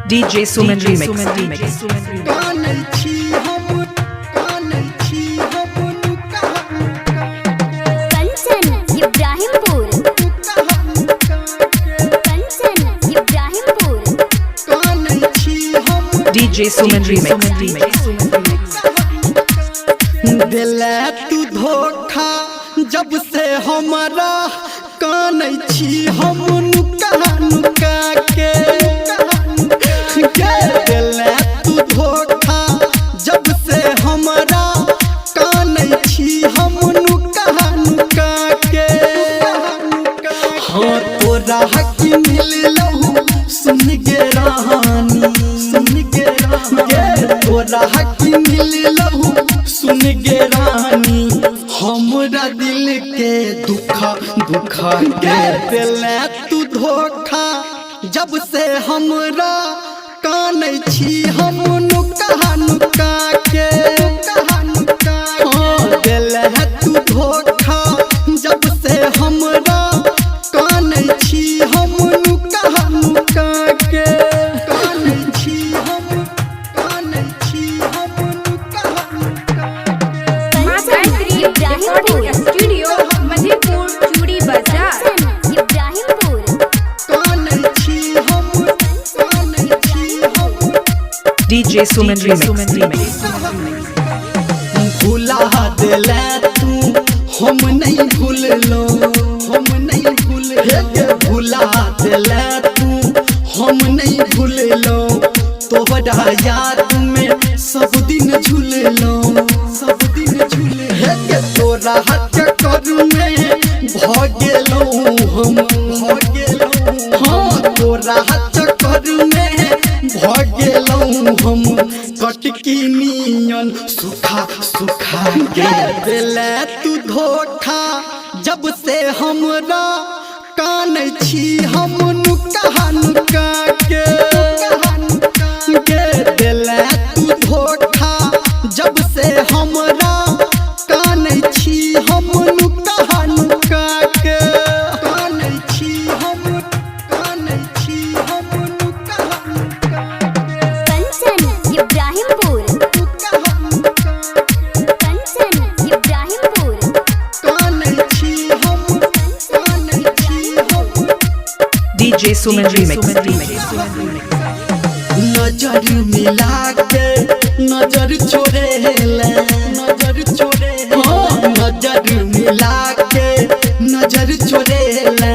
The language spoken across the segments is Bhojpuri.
DJ Suman Remix. Kanchan Ibrahimpur Kanchan Ibrahimpur DJ Suman Remix. दिले तू धोखा जब से हमारा कानै छी हम नुका नुका के दिले तू धोखा जब से हमारा कानै छी हम नुका नुका के हाँ तोरा हक मिल लहू सुन गे रानी तोरा हक मिल लहू सुन गे रानी हमरा दिल के दुखा के दिले तू धोखा जब से हमरा कानै छी हम नुका नुका के दिले तू धोखा जब से हमरा कानै छी हम नुका नुका के इब्राहिमपुर स्टूडियो मधेपुर चूड़ी बाजार इब्राहिमपुर DJ Suman Remix. भुला दिले तू हम नहीं भूललो भुला दिले तू हम नहीं भूललो तोहरा याद में सब दिन झूललो तोरा चक्कर में भ गेलो हम हाँ तोरा चक्कर में भ गेलो हम कटकी नियन सुखा के दिले तू धोखा जब से हमरा कानै छी हम नुका नुका के दिले तू धोखा जब से हमरा कानै छी हम नुका नुका के Kanchan Ibrahimpur Kanchan Ibrahimpur DJ Suman Remix. नजर मिला के नजर छोड़ेला नजर मिला के नजर छोड़ेला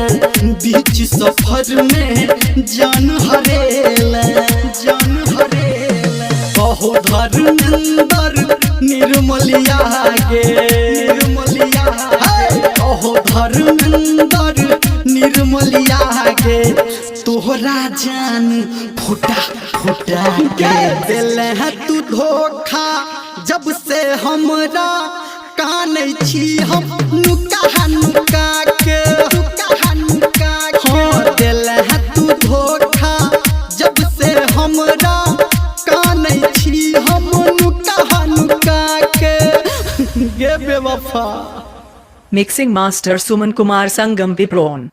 बीच सफर में जान हरेला कहो धर्मेंद्र निर्मलिया गे कहो धर्मेंद्र निर्मलिया गे तोहरा जान फुटा के दिले तू धोखा जब से हमरा कानै छी हम नुका के हाँ दिले तू धोखा जब से हमरा कानै छी हम नुका के गे बेवफा Mixing Master Suman Kumar Sangam Vipron.